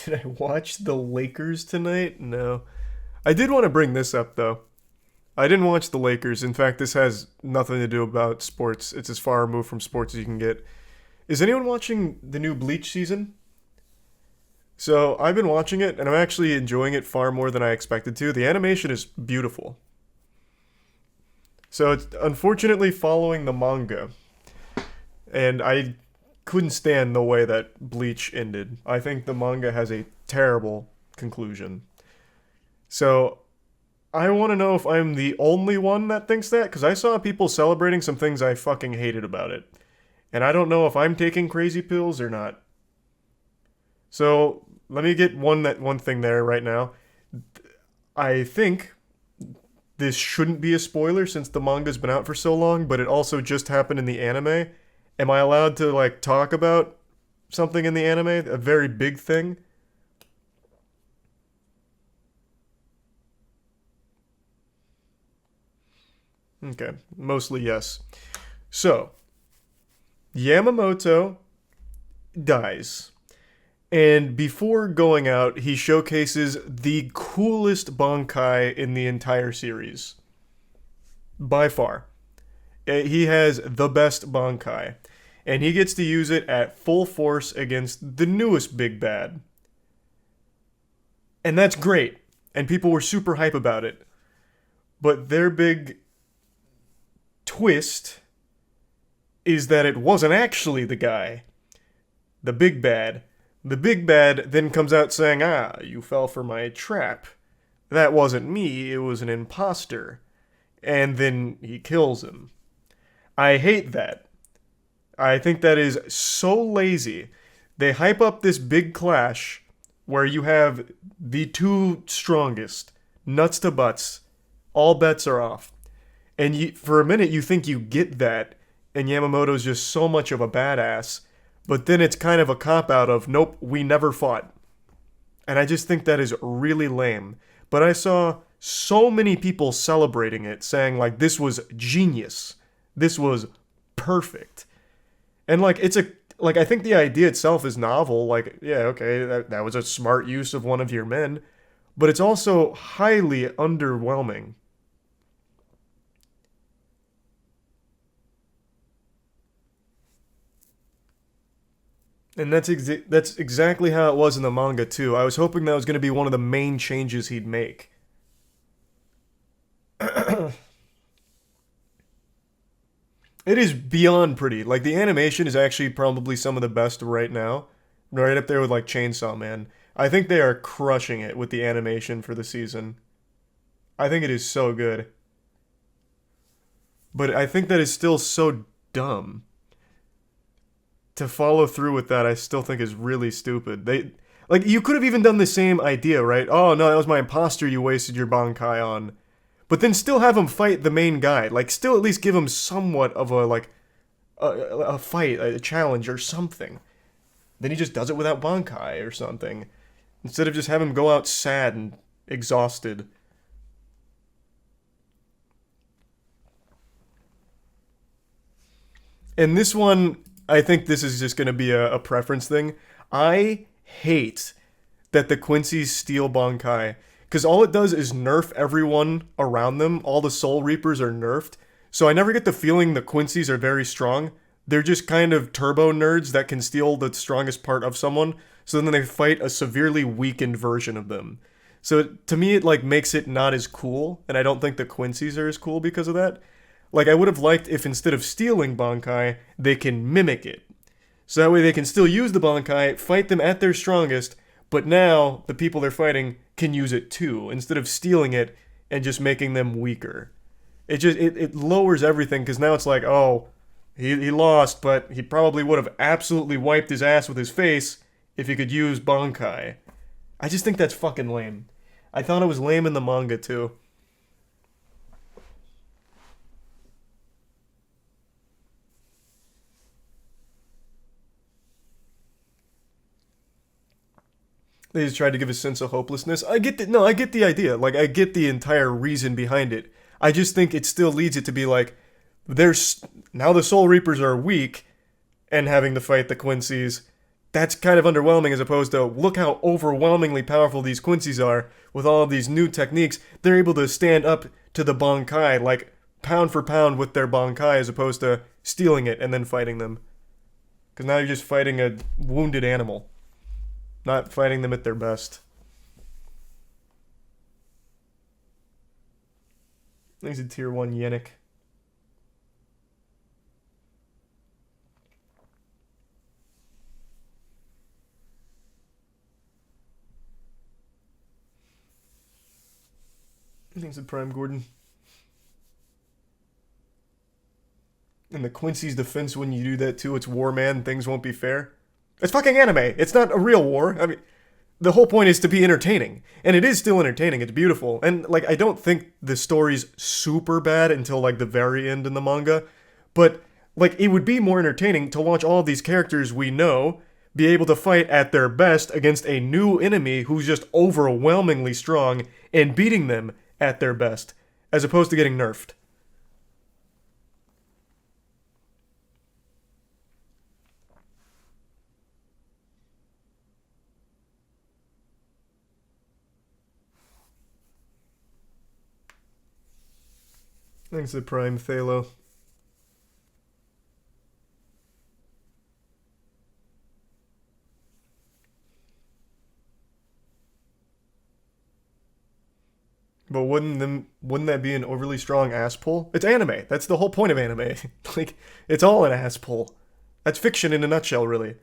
Did I watch the Lakers tonight? No. I did want to bring this up though. I didn't watch the Lakers. In fact, this has nothing to do about sports. It's as far removed from sports as you can get. Is anyone watching the new Bleach season? So I've been watching it, and I'm actually enjoying it far more than I expected to. The animation is beautiful. So it's unfortunately following the manga, and I couldn't stand the way that Bleach ended. I think the manga has a terrible conclusion. So I want to know if I'm the only one that thinks that, because I saw people celebrating some things I fucking hated about it. And I don't know if I'm taking crazy pills or not. So let me get one thing there right now. I think this shouldn't be a spoiler since the manga's been out for so long, but it also just happened in the anime. Am I allowed to like talk about something in the anime? A very big thing? Okay, mostly yes. So, Yamamoto dies. And before going out, he showcases the coolest Bankai in the entire series. By far. He has the best Bankai. And he gets to use it at full force against the newest big bad. And that's great. And people were super hype about it. But their big twist is that it wasn't actually the guy. The big bad. The big bad then comes out saying, you fell for my trap. That wasn't me, it was an imposter. And then he kills him. I hate that. I think that is so lazy. They hype up this big clash where you have the two strongest, nuts to butts. All bets are off. And for a minute you think you get that, and Yamamoto's just so much of a badass. But then it's kind of a cop-out of, nope, we never fought. And I just think that is really lame. But I saw so many people celebrating it, saying, like, this was genius. This was perfect. And, like, I think the idea itself is novel. Like, yeah, okay, that was a smart use of one of your men. But it's also highly underwhelming. And that's exactly how it was in the manga too. I was hoping that was going to be one of the main changes he'd make. It is beyond pretty. Like the animation is actually probably some of the best right now. Right up there with like Chainsaw Man. I think they are crushing it with the animation for the season. I think it is so good. But I think that is still so dumb. To follow through with that, I still think is really stupid. Like, you could have even done the same idea, right? Oh, no, that was my imposter you wasted your Bankai on. But then still have him fight the main guy. Like, still at least give him somewhat of a, like, a fight, a challenge or something. Then he just does it without Bankai or something. Instead of just have him go out sad and exhausted. And this one, I think this is just going to be a preference thing. I hate that the Quincy's steal Bankai, because all it does is nerf everyone around them. All the Soul Reapers are nerfed, so I never get the feeling the Quincy's are very strong. They're just kind of turbo nerds that can steal the strongest part of someone, so then they fight a severely weakened version of them. So to me, it like makes it not as cool, and I don't think the Quincy's are as cool because of that. Like, I would have liked if instead of stealing Bankai, they can mimic it. So that way they can still use the Bankai, fight them at their strongest, but now the people they're fighting can use it too, instead of stealing it and just making them weaker. It lowers everything, because now it's like, oh, he lost, but he probably would have absolutely wiped his ass with his face if he could use Bankai. I just think that's fucking lame. I thought it was lame in the manga too. They just tried to give a sense of hopelessness. I get the no, I get the idea. Like I get the entire reason behind it. I just think it still leads it to be like there's now the Soul Reapers are weak and having to fight the Quincy's that's kind of underwhelming as opposed to look how overwhelmingly powerful these Quincy's are with all of these new techniques. They're able to stand up to the Bankai like pound for pound with their Bankai as opposed to stealing it and then fighting them. Because now you're just fighting a wounded animal, not fighting them at their best. I think it's a tier 1 Yannick. I think it's a Prime Gordon. And the Quincy's defense when you do that too, it's war, man, things won't be fair. It's fucking anime. It's not a real war. I mean, the whole point is to be entertaining. And it is still entertaining. It's beautiful. And, like, I don't think the story's super bad until, like, the very end in the manga. But, like, it would be more entertaining to watch all these characters we know be able to fight at their best against a new enemy who's just overwhelmingly strong and beating them at their best, as opposed to getting nerfed. Thanks to Prime Thalo. But wouldn't that be an overly strong ass pull? It's anime. That's the whole point of anime. Like, it's all an ass pull. That's fiction in a nutshell, really.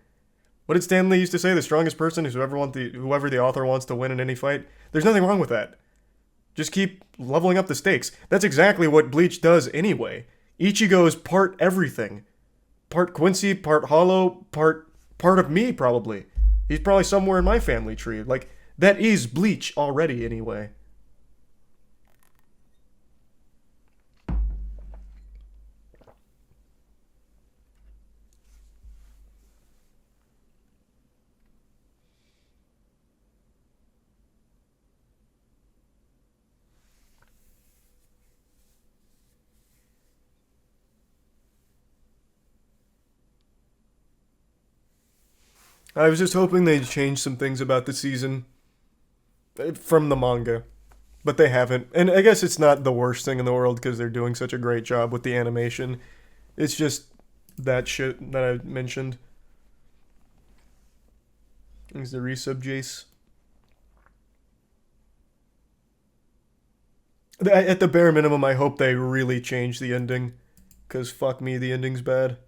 What did Stan Lee used to say? The strongest person is whoever the author wants to win in any fight. There's nothing wrong with that. Just keep leveling up the stakes. That's exactly what Bleach does anyway. Ichigo is part everything. Part Quincy, part Hollow, part of me, probably. He's probably somewhere in my family tree. Like, that is Bleach already, anyway. I was just hoping they'd change some things about the season from the manga, but they haven't. And I guess it's not the worst thing in the world because they're doing such a great job with the animation. It's just that shit that I mentioned. Is the resub Jace? At the bare minimum, I hope they really change the ending, because fuck me, the ending's bad.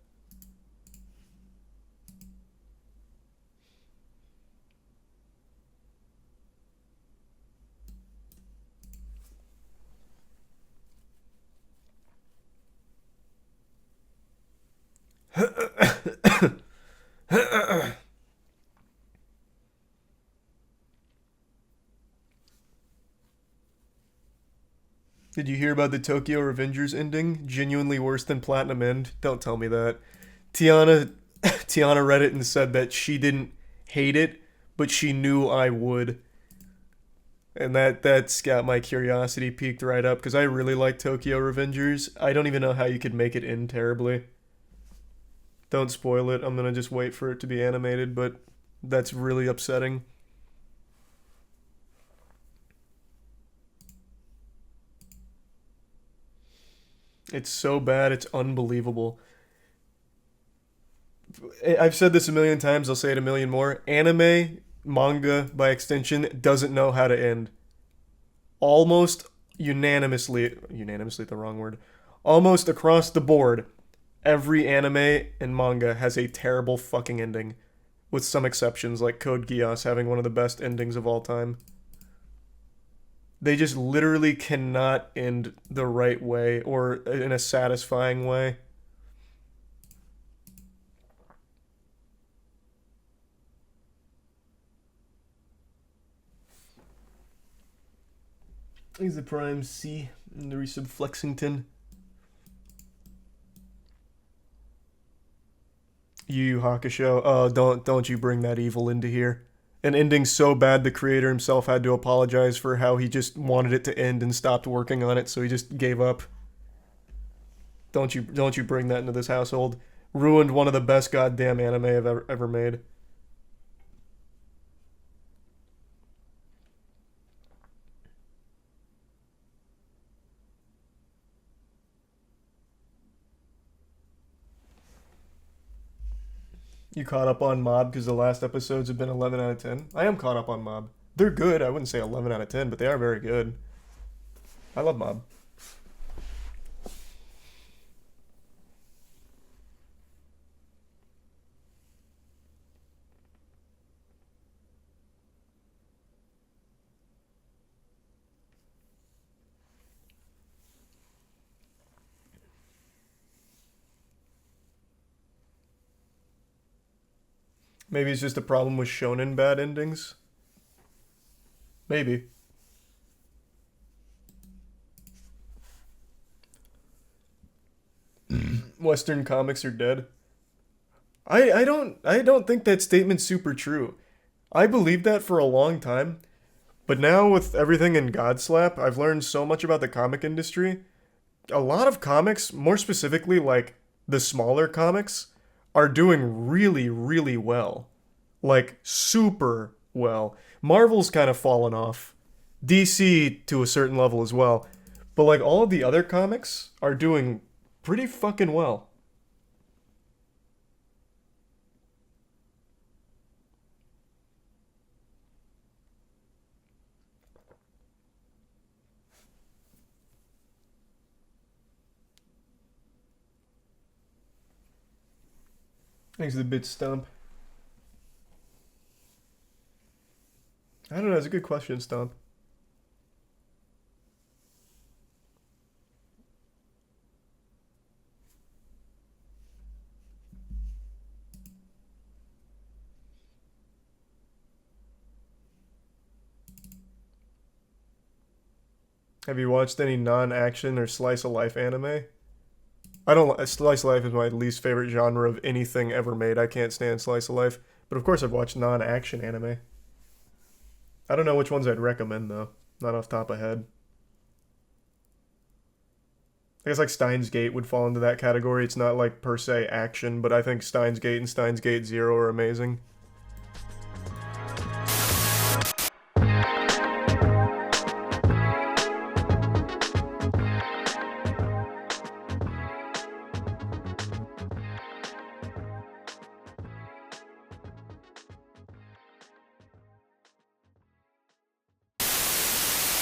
Did you hear about the Tokyo Revengers ending? Genuinely worse than Platinum End? Don't tell me that. Tiana read it and said that she didn't hate it, but she knew I would. And that's got my curiosity peaked right up, because I really like Tokyo Revengers. I don't even know how you could make it end terribly. Don't spoil it. I'm gonna just wait for it to be animated, but that's really upsetting. It's so bad, it's unbelievable. I've said this a million times, I'll say it a million more. Anime, manga, by extension, doesn't know how to end. Almost unanimously the wrong word. Almost across the board, every anime and manga has a terrible fucking ending. With some exceptions, like Code Geass having one of the best endings of all time. They just literally cannot end the right way or in a satisfying way. He's the Prime C in the resub Flexington. Yu Yu Hakusho. Oh, don't you bring that evil into here. An ending so bad the creator himself had to apologize for how he just wanted it to end and stopped working on it, so he just gave up. Don't you bring that into this household. Ruined one of the best goddamn anime I've ever made. You caught up on Mob because the last episodes have been 11 out of 10? I am caught up on Mob. They're good. I wouldn't say 11 out of 10, but they are very good. I love Mob. Maybe it's just a problem with shonen bad endings. Maybe. Western comics are dead. I don't think that statement's super true. I believed that for a long time, but now with everything in Godslap, I've learned so much about the comic industry. A lot of comics, more specifically like the smaller comics, are doing really, really well. Like super well. Marvel's kind of fallen off. DC to a certain level as well. But like all of the other comics are doing pretty fucking well. Thanks to the bit stump. I don't know, it's a good question, Stump. Have you watched any non-action or slice of life anime? I don't slice of life is my least favorite genre of anything ever made. I can't stand slice of life. But of course I've watched non-action anime. I don't know which ones I'd recommend though. Not off the top of head. I guess like Steins Gate would fall into that category. It's not like per se action, but I think Steins Gate and Steins Gate Zero are amazing.